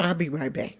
I'll be right back.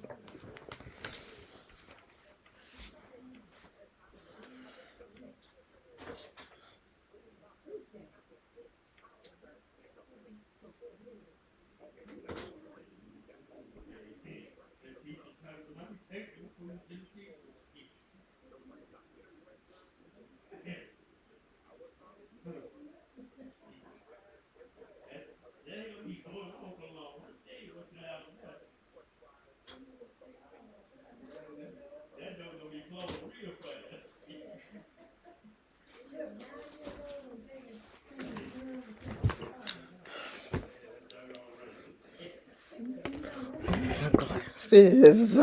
My glasses.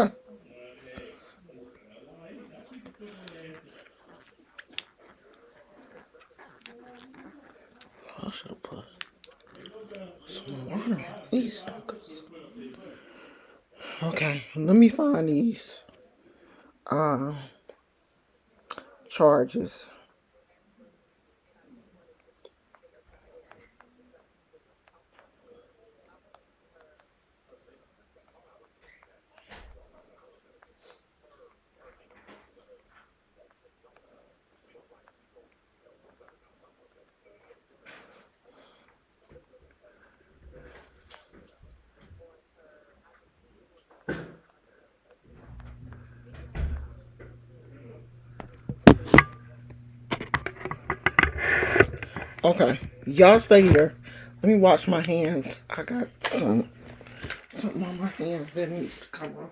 I should have put some water on these suckers. Okay, let me find these uh charges. Okay, y'all stay here. Let me wash my hands. I got something on my hands that needs to come off.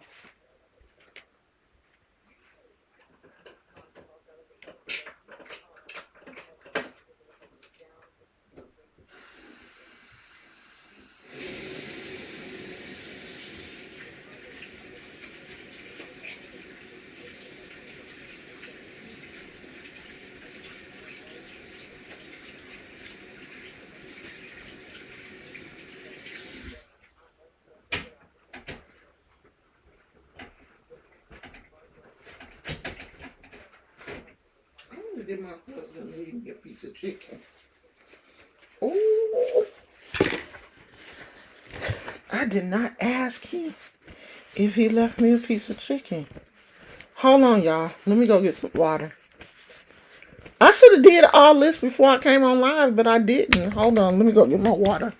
I only did my husband leave me a piece of chicken. Oh, I did not ask him if he left me a piece of chicken. Hold on, y'all. Let me go get some water. I should have did all this before I came on live, but I didn't. Hold on. Let me go get my water.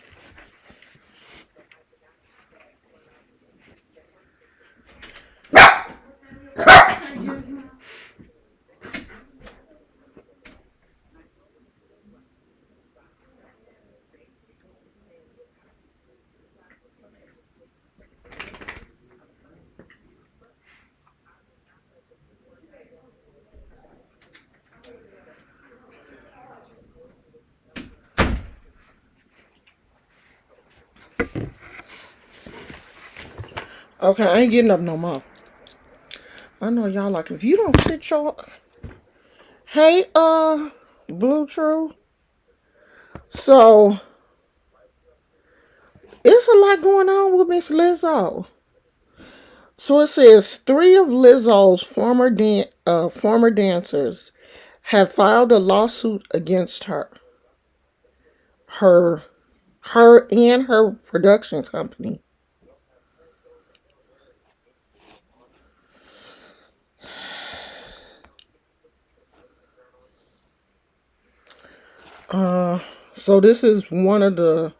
Okay, I ain't getting up no more. I know y'all like, if you don't sit your... Hey, Blue True. So, it's a lot going on with Miss Lizzo. So it says 3 of Lizzo's former dancers have filed a lawsuit against her, her and her production company. Uh, so this is one of the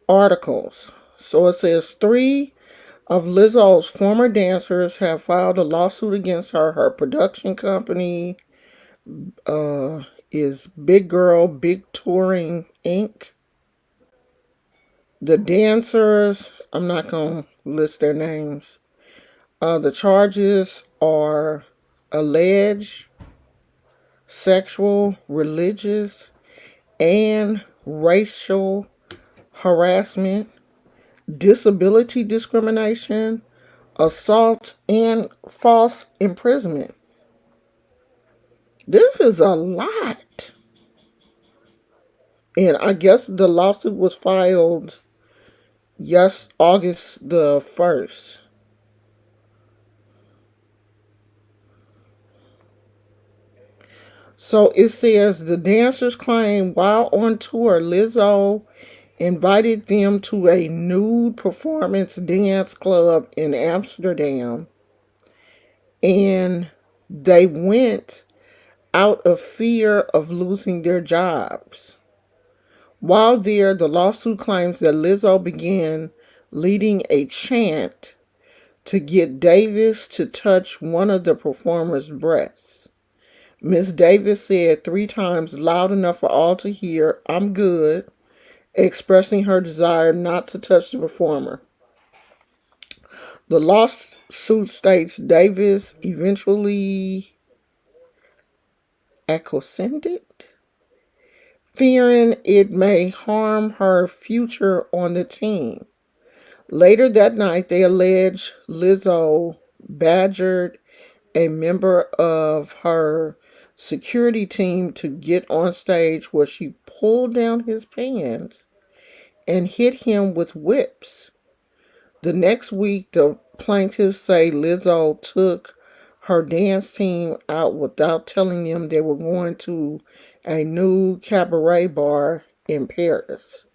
articles. So it says 3 of Lizzo's former dancers have filed a lawsuit against her. Her production company uh, is Big Girl Big Touring Inc. The dancers, I'm not going to list their names. The charges are alleged sexual, religious, and racial harassment, disability discrimination, assault, and false imprisonment. This is a lot. And I guess the lawsuit was filed August the 1st. So it says the dancers claim while on tour, Lizzo invited them to a nude performance dance club in Amsterdam, and they went out of fear of losing their jobs. While there, the lawsuit claims that Lizzo began leading a chant to get Davis to touch one of the performers' breasts. Miss Davis said 3 times loud enough for all to hear, "I'm good," expressing her desire not to touch the performer. The lawsuit states Davis eventually acquiesced, fearing it may harm her future on the team. Later that night, they allege Lizzo badgered a member of her security team to get on stage, where she pulled down his pants and hit him with whips. The next week, the plaintiffs say Lizzo took her dance team out without telling them they were going to a new cabaret bar in Paris.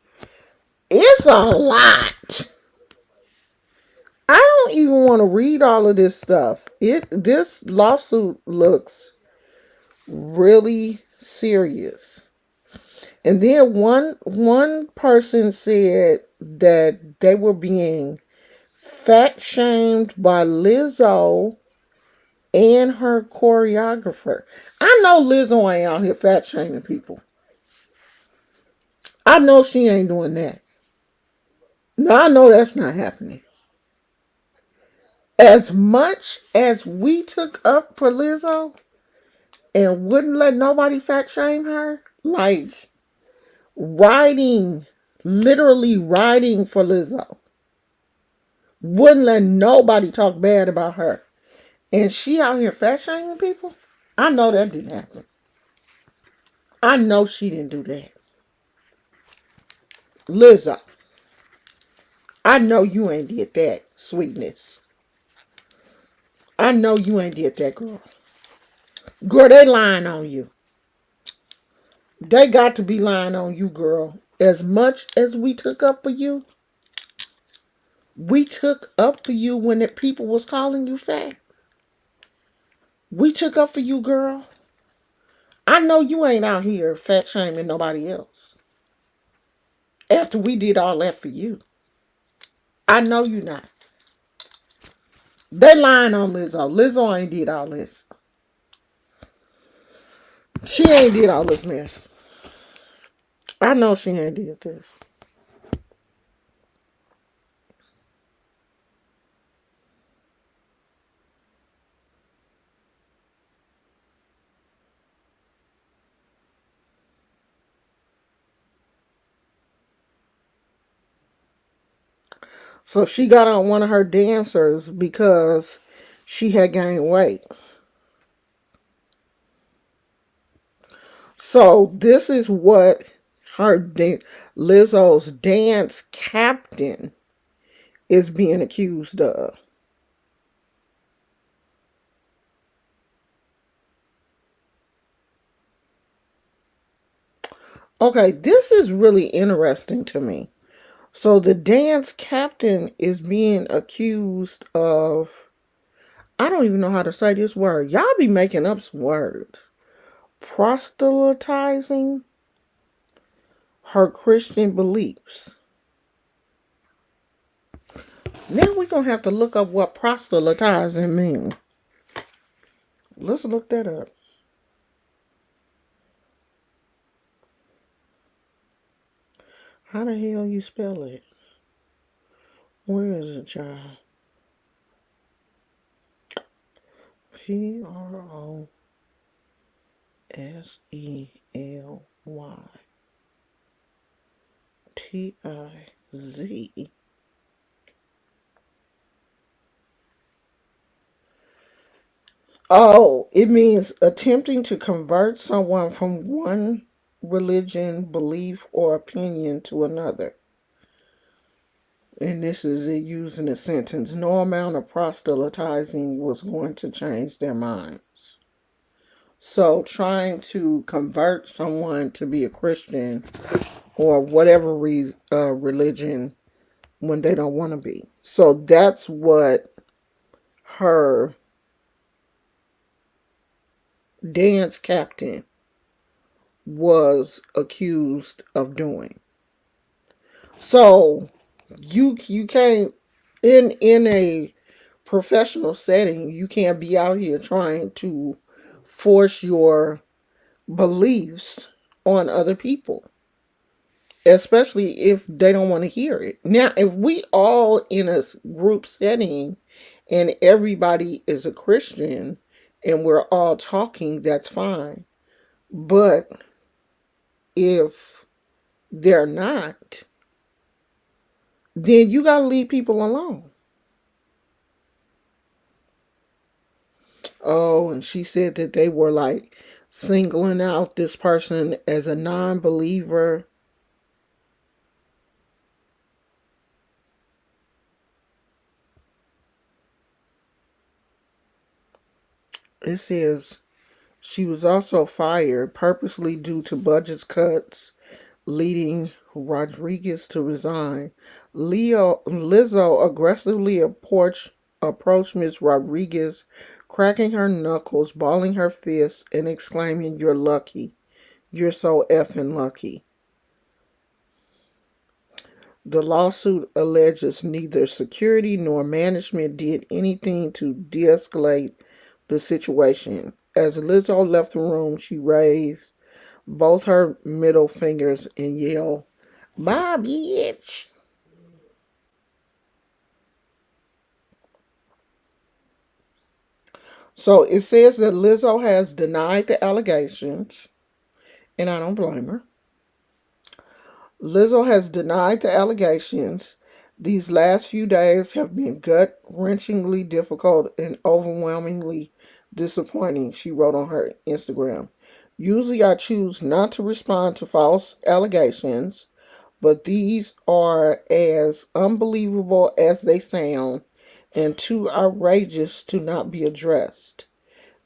It's a lot. I don't even want to read all of this stuff. This lawsuit looks really serious. And then one person said that they were being fat shamed by Lizzo and her choreographer. I know Lizzo ain't out here fat shaming people. I know she ain't doing that. No, I know that's not happening. As much as we took up for Lizzo and wouldn't let nobody fat shame her, like riding, literally riding for Lizzo, wouldn't let nobody talk bad about her. And she out here fat shaming people? I know that didn't happen. I know she didn't do that. Lizzo, I know you ain't did that, sweetness. I know you ain't did that, girl. Girl, they lying on you. They got to be lying on you, girl. As much as we took up for you, we took up for you when the people was calling you fat. We took up for you, girl. I know you ain't out here fat shaming nobody else. After we did all that for you. I know you not. They lying on Lizzo. Lizzo ain't did all this. She ain't did all this mess. I know she ain't did this. So she got on one of her dancers because she had gained weight. So this is what Lizzo's dance captain is being accused of. Okay, this is really interesting to me. So the dance captain is being accused of, I don't even know how to say this word. Y'all be making up some words. Proselytizing her Christian beliefs. Now we're going to have to look up what proselytizing means. Let's look that up. How the hell you spell it? Where is it, child? Proselytize. Oh, it means attempting to convert someone from one religion, belief, or opinion to another. And this is it used in a sentence. No amount of proselytizing was going to change their minds. So trying to convert someone to be a Christian or whatever religion when they don't want to be. So that's what her dance captain was accused of doing. So you can't in a professional setting, you can't be out here trying to force your beliefs on other people, especially if they don't want to hear it. Now, if we all in a group setting and everybody is a Christian and we're all talking, that's fine. But if they're not, then you got to leave people alone. Oh, and she said that they were like singling out this person as a non believer. It says she was also fired purposely due to budget cuts, leading Rodriguez to resign. Lizzo aggressively approached Ms. Rodriguez, cracking her knuckles, balling her fists, and exclaiming, "You're lucky. You're so effing lucky." The lawsuit alleges neither security nor management did anything to de escalate the situation. As Lizzo left the room, she raised both her middle fingers and yelled, "Bye, bitch." So it says that Lizzo has denied the allegations, and I don't blame her. Lizzo has denied the allegations. These last few days have been gut wrenchingly difficult and overwhelmingly disappointing, she wrote on her Instagram. Usually I choose not to respond to false allegations, but these are as unbelievable as they sound and too outrageous to not be addressed.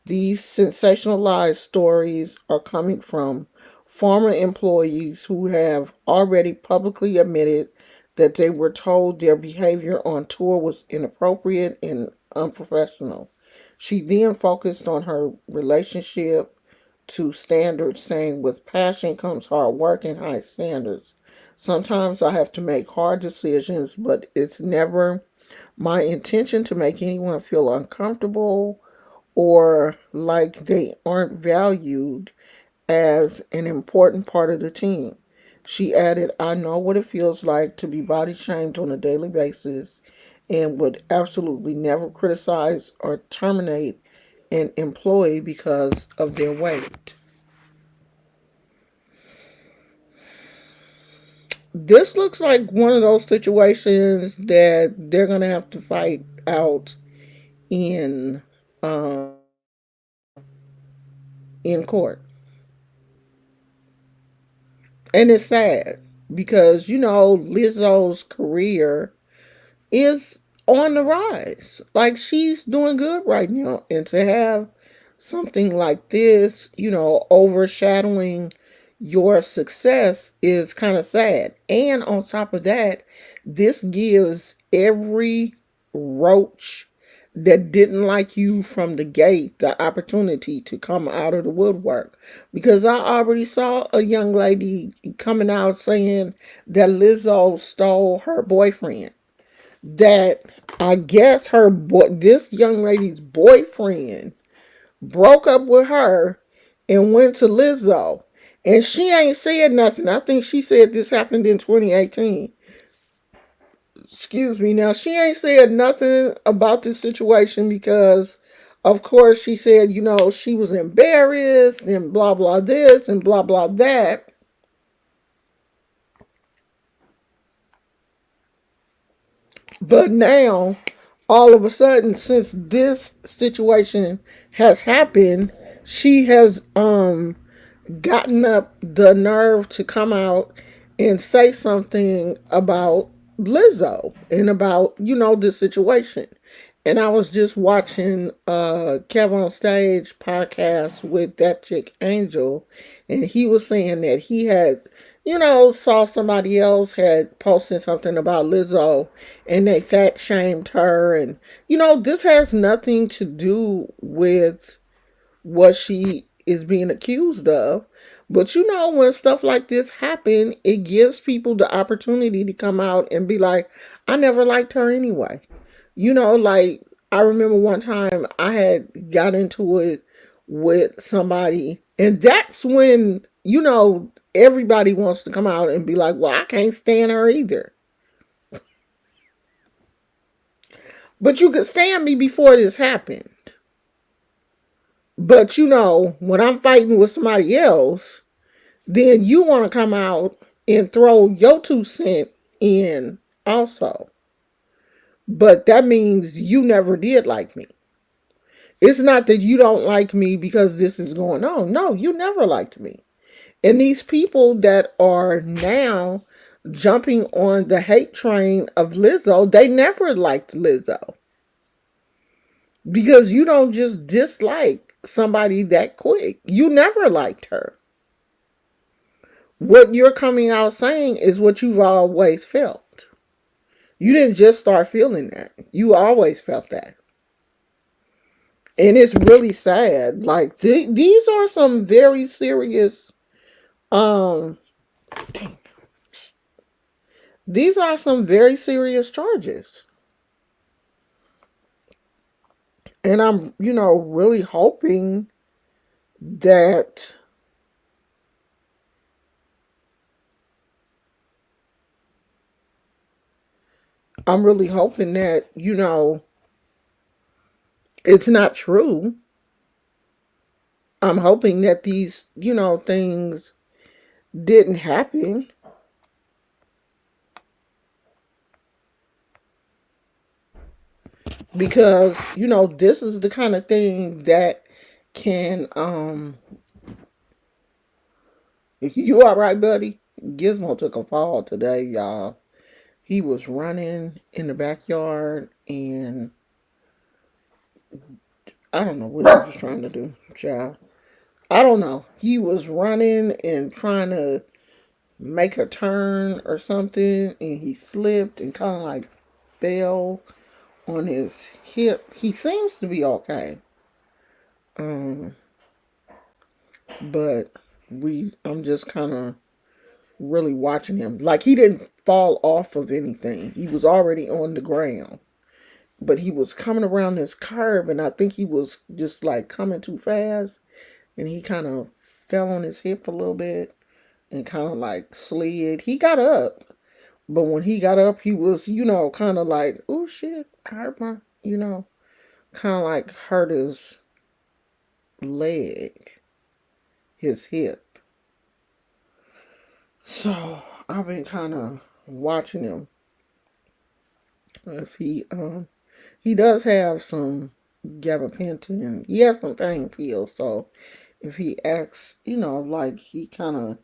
These sensationalized stories are coming from former employees who have already publicly admitted that they were told their behavior on tour was inappropriate and unprofessional. She then focused on her relationship to standards, saying, "With passion comes hard work and high standards. Sometimes I have to make hard decisions, but it's never my intention to make anyone feel uncomfortable or like they aren't valued as an important part of the team." She added, "I know what it feels like to be body shamed on a daily basis and would absolutely never criticize or terminate an employee because of their weight." This looks like one of those situations that they're going to have to fight out in um, in court. And it's sad because, Lizzo's career is on the rise. Like, she's doing good right now. And to have something like this, overshadowing your success is kind of sad. And on top of that, this gives every roach that didn't like you from the gate the opportunity to come out of the woodwork. Because I already saw a young lady coming out saying that Lizzo stole her boyfriend. That I guess this young lady's boyfriend broke up with her and went to Lizzo. And she ain't said nothing. I think she said this happened in 2018. Excuse me. Now, she ain't said nothing about this situation because, of course, she said, she was embarrassed and blah, blah, this and blah, blah, that. But now, all of a sudden, since this situation has happened, she has gotten up the nerve to come out and say something about Lizzo and about, this situation. And I was just watching Kevin on Stage podcast with that chick Angel, and he was saying that he had, saw somebody else had posted something about Lizzo, and they fat shamed her, and this has nothing to do with what she is being accused of. But when stuff like this happen, it gives people the opportunity to come out and be like, I never liked her anyway. Like I remember one time I had got into it with somebody, and that's when, everybody wants to come out and be like, well, I can't stand her either. But you could stand me before this happened. But when I'm fighting with somebody else, then you want to come out and throw your 2 cents in also. But that means you never did like me. It's not that you don't like me because this is going on. No, you never liked me. And these people that are now jumping on the hate train of Lizzo, they never liked Lizzo. Because you don't just dislike somebody that quick. You never liked her. What you're coming out saying is what you've always felt. You didn't just start feeling that. You always felt that. And it's really sad. Like these are some very serious um these are some very serious charges. And I'm, really hoping that I'm really hoping that, it's not true. I'm hoping that these, things didn't happen, because, this is the kind of thing that can you all right, buddy? Gizmo took a fall today, y'all. He was running in the backyard, and I don't know what he was trying to do, child. I don't know. He was running and trying to make a turn or something, and he slipped and kind of like fell on his hip. He seems to be okay. Um, but I'm just kind of really watching him. Like he didn't fall off of anything. He was already on the ground. But he was coming around this curve, and I think he was just like coming too fast, and he kind of fell on his hip a little bit and kind of like slid. He got up, but when he got up, he was, kind of like, oh shit, I hurt my, kind of like hurt his leg, his hip. So I've been kind of watching him. If he does have some gabapentin, he has some pain pills. So if he acts, like he kind of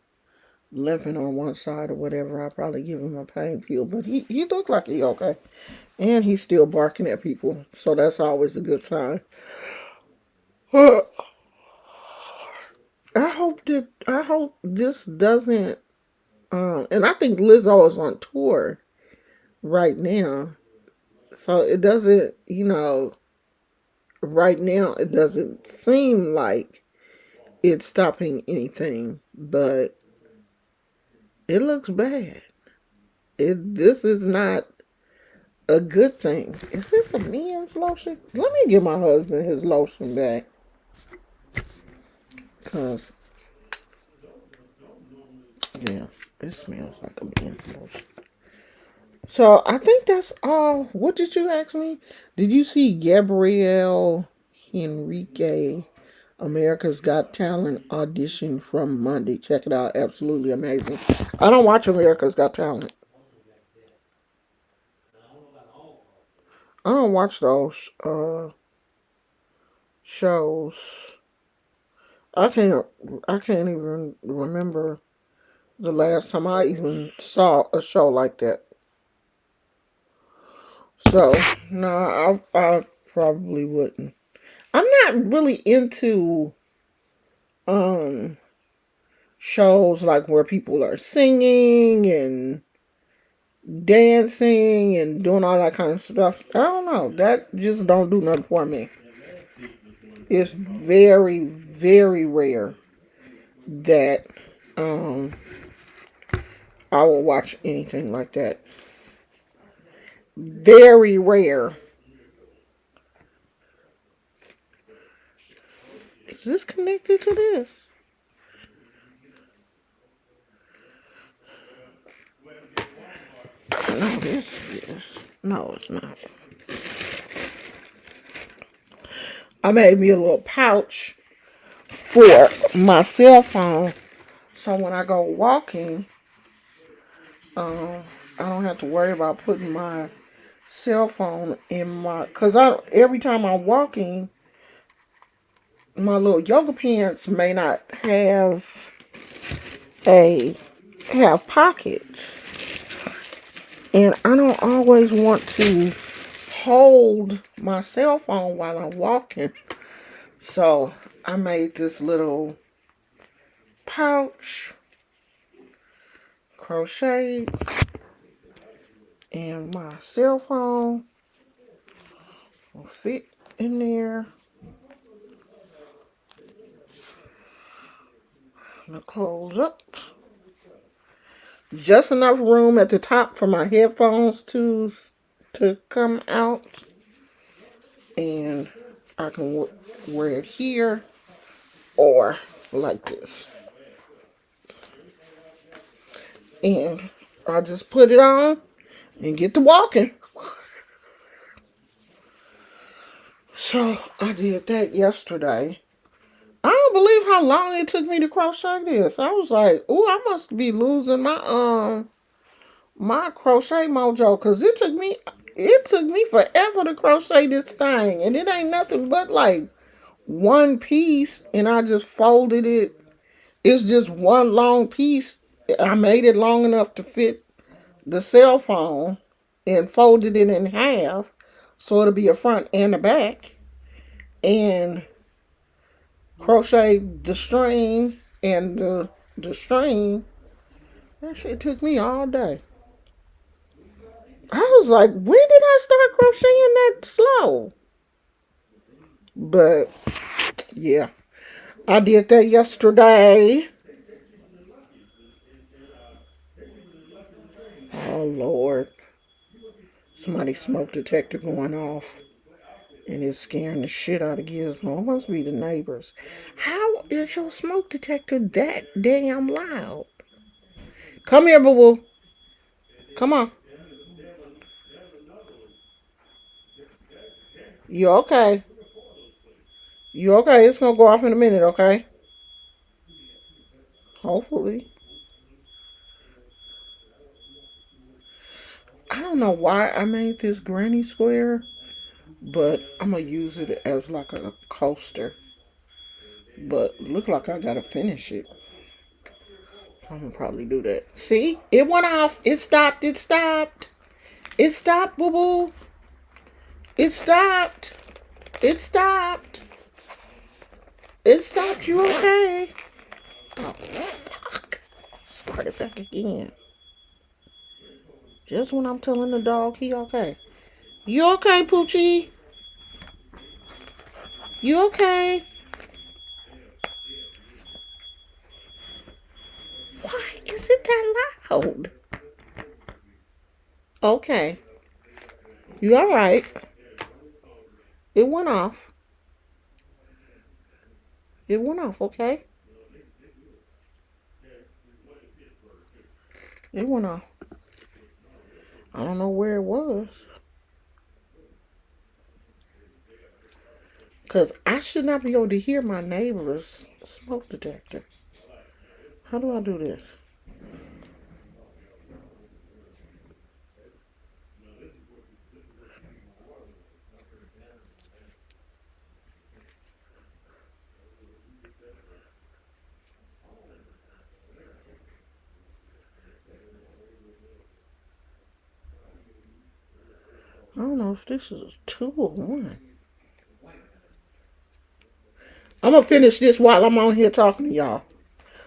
limping on one side or whatever, I'll probably give him a pain pill. But he looked like he okay. And he's still barking at people. So that's always a good sign. I hope this doesn't and I think Lizzo is on tour right now. So it doesn't, right now it doesn't seem like it's stopping anything, but it looks bad. This is not a good thing. Is this a men's lotion? Let me give my husband his lotion back. Cause yeah, it smells like a men's lotion. So I think that's all. What did you ask me? Did you see Gabrielle Henrique, America's Got Talent audition from Monday? Check it out. Absolutely amazing. I don't watch America's Got Talent. I don't watch those shows. I can't. I can't even remember the last time I even saw a show like that. So no, Probably wouldn't. I'm not really into um shows like where people are singing and dancing and doing all that kind of stuff. I don't know. That just don't do nothing for me. It's very, very rare that um I will watch anything like that. Very rare. Is this connected to this? No, this is. No, it's not. I made me a little pouch for my cell phone, so when I go walking, I don't have to worry about putting my cell phone in my. Cause every time I'm walking, my little yoga pants may not a have pockets, and I don't always want to hold my cell phone while I'm walking. So I made this little pouch, crocheted, and my cell phone will fit in there. I'm gonna close up. Just enough room at the top for my headphones to come out, and I can wear it here or like this. And I just put it on and get to walking. So I did that yesterday. I don't believe how long it took me to crochet this. I was like, "Ooh, I must be losing my crochet mojo," because it took me forever to crochet this thing, and it ain't nothing but like one piece, and I just folded it. It's just one long piece. I made it long enough to fit the cell phone and folded it in half so it'll be a front and a back, and crochet the string and the string. That shit took me all day. I was like, when did I start crocheting that slow? But yeah, I did that yesterday. Oh Lord, somebody's smoke detector going off, and it's scaring the shit out of Gizmo. It must be the neighbors. How is your smoke detector that damn loud? Come here, boo boo. Come on. You okay? You okay? It's gonna go off in a minute, okay? Hopefully. I don't know why I made this granny square, but I'm gonna use it as like a coaster. But look like I gotta finish it. I'm gonna probably do that. See, it went off. It stopped. It stopped. It stopped, boo boo. It stopped. It stopped. It stopped. You okay? Oh fuck! Start it back again. Just when I'm telling the dog he okay. You okay, Poochie? You okay? Why is it that loud? Okay. You alright? It went off. It went off, okay? It went off. I don't know where it was. Because I should not be able to hear my neighbor's smoke detector. How do I do this? I don't know if this is two or one. I'm gonna finish this while I'm on here talking to y'all.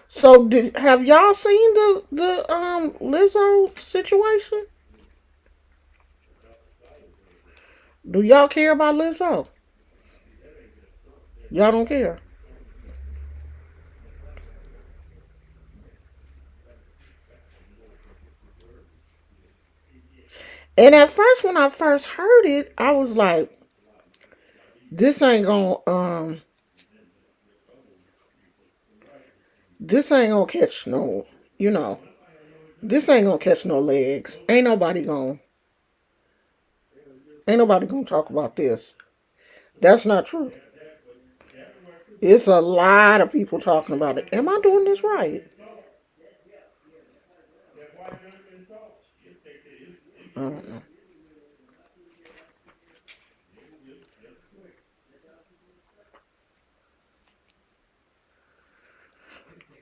So, have y'all seen the Lizzo situation? Do y'all care about Lizzo? Y'all don't care. And at first, when I first heard it, I was like, "This ain't gonna this ain't gonna catch no, you know, this ain't gonna catch no legs. Ain't nobody gonna talk about this." That's not true. It's a lot of people talking about it. Am I doing this right? I don't know.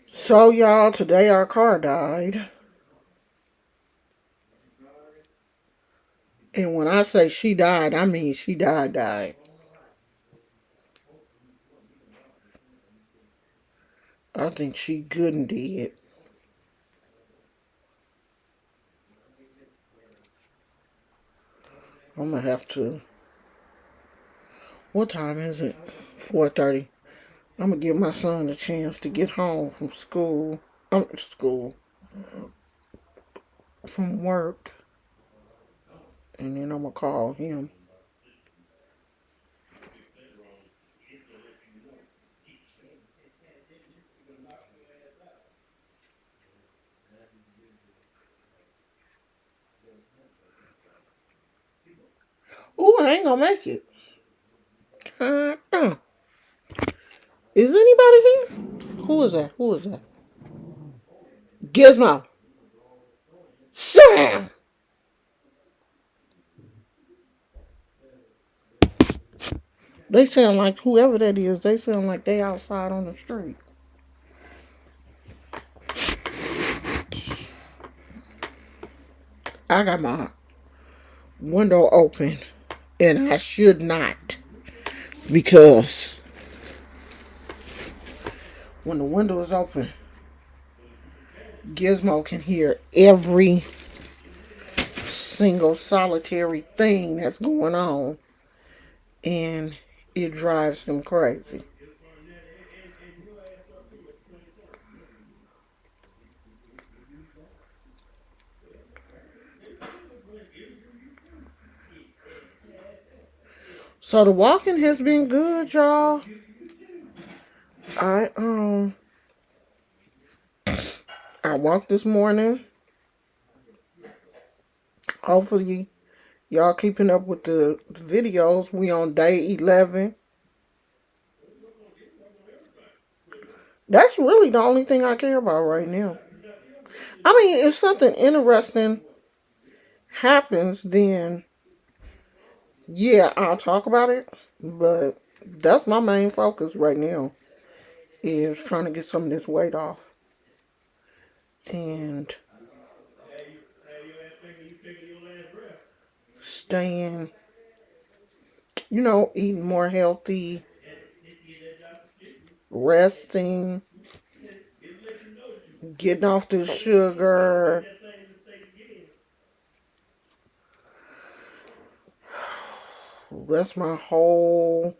So, y'all, today our car died. And when I say she died, I mean she died, died. I think she good and dead. I'm gonna have to. What time is it? 4:30. I'm gonna give my son a chance to get home from school. From work, and then I'm gonna call him. Oh, I ain't gonna make it. Uh-uh. Is anybody here? Who is that? Who is that? Gizmo. Sam. They sound like whoever that is. They sound like they outside on the street. I got my window open, and I should not, because when the window is open, Gizmo can hear every single solitary thing that's going on, and it drives him crazy. So the walking has been good, y'all. I I walked this morning. Hopefully y'all keeping up with the videos. We on day 11. That's really the only thing I care about right now. I mean, if something interesting happens, then yeah, I'll talk about it. But that's my main focus right now, is trying to get some of this weight off and staying, eating more healthy, resting, getting off the sugar. That's my whole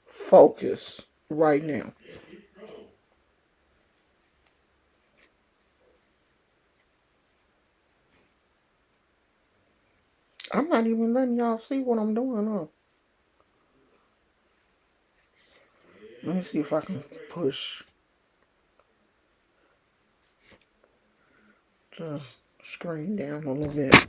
focus right now. I'm not even letting y'all see what I'm doing. Huh? Let me see if I can push the screen down a little bit.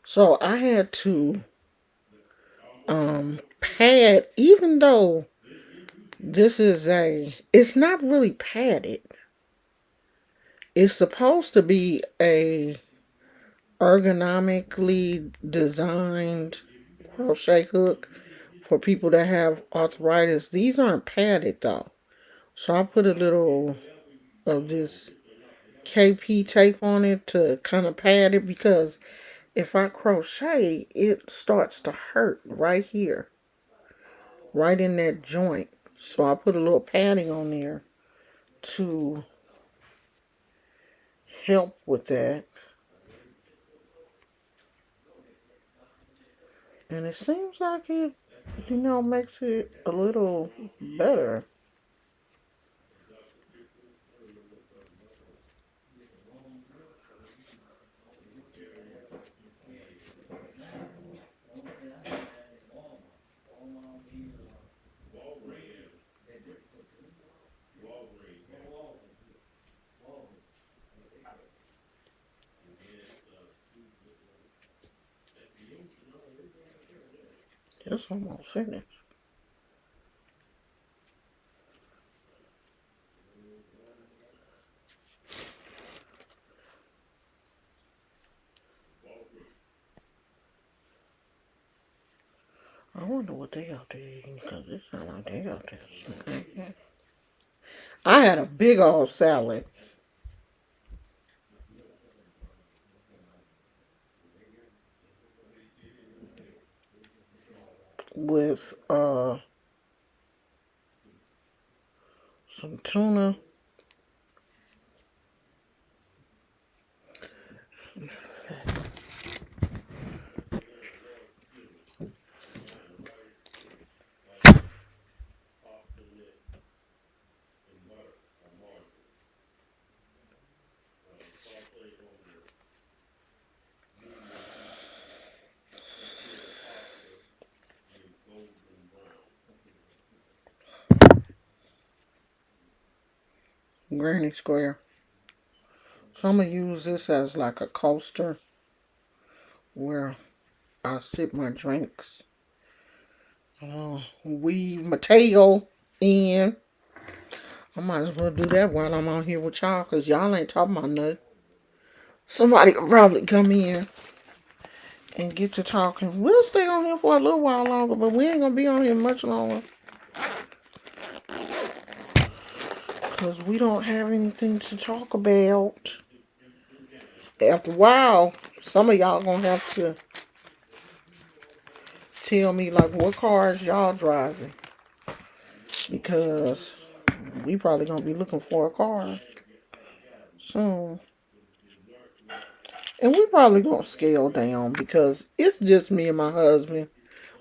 So I had to pad, even though it's not really padded. It's supposed to be a ergonomically designed crochet hook for people that have arthritis. These aren't padded though. So I put a little of this KP tape on it to kind of pad it because if I crochet, it starts to hurt right here, right in that joint. So I put a little padding on there to help with that. And it seems like it, makes it a little better. It's almost finished. I wonder what they out there eating because it sounds like they out there snacking. I had a big old salad with some tuna, granny square. So I'm gonna use this as like a coaster where I sip my drinks. Weave my tail in. I might as well do that while I'm on here with y'all because y'all ain't talking about nothing. Somebody could probably come in and get to talking. We'll stay on here for a little while longer, but we ain't gonna be on here much longer because we don't have anything to talk about. After a while, some of y'all gonna have to tell me like what cars y'all driving because we probably gonna be looking for a car soon. And we probably gonna scale down because it's just me and my husband.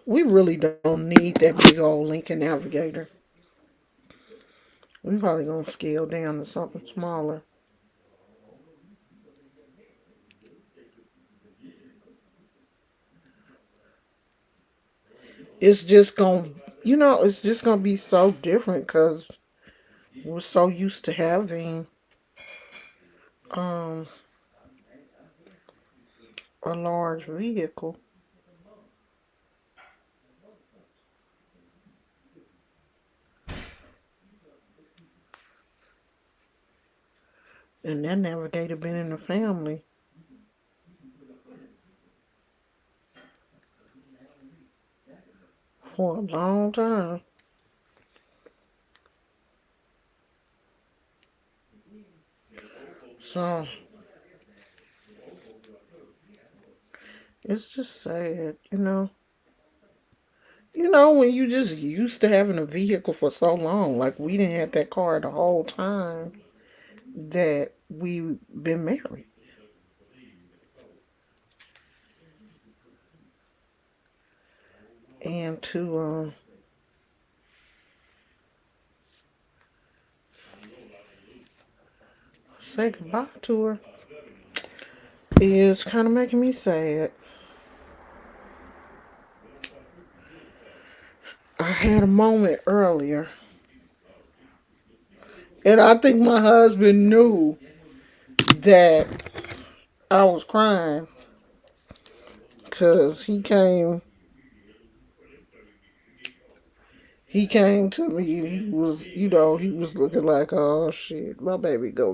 We really don't need that big old Lincoln Navigator. We probably gonna scale down to something smaller. It's just gonna, it's just gonna be so different because we're so used to having um a large vehicle. And that Navigator been in the family for a long time. So it's just sad, when you just used to having a vehicle for so long, like we didn't have that car the whole time that we been married. And to say goodbye to her is kind of making me sad. I had a moment earlier, and I think my husband knew that I was crying because he came to me. He was looking like, oh shit, my baby gonna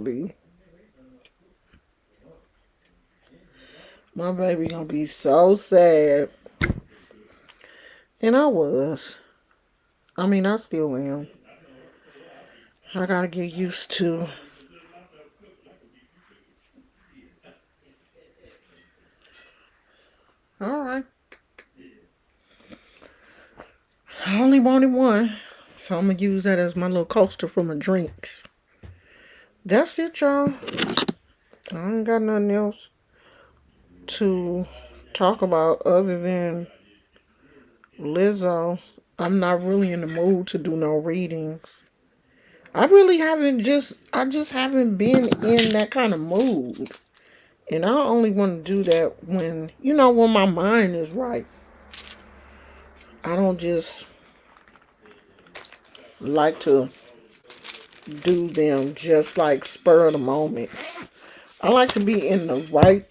be so sad And I was. I mean, I still am. I gotta get used to. Alright. I only wanted one. So I'm gonna use that as my little coaster for my drinks. That's it, y'all. I ain't got nothing else to talk about other than Lizzo. I'm not really in the mood to do no readings. I really haven't I just haven't been in that kind of mood. And I only want to do that when, when my mind is right. I don't just like to do them just like spur of the moment. I like to be in the right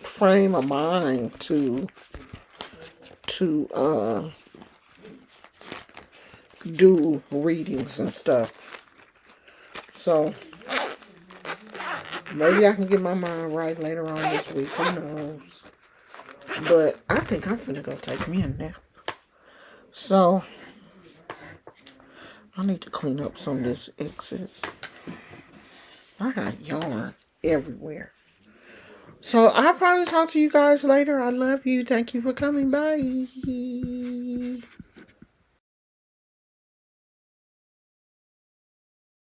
frame of mind to do readings and stuff. So maybe I can get my mind right later on this week. Who knows? But I think I'm finna go take me a nap. So I need to clean up some of this excess. I got yarn everywhere. So I'll probably talk to you guys later. I love you. Thank you for coming. Bye.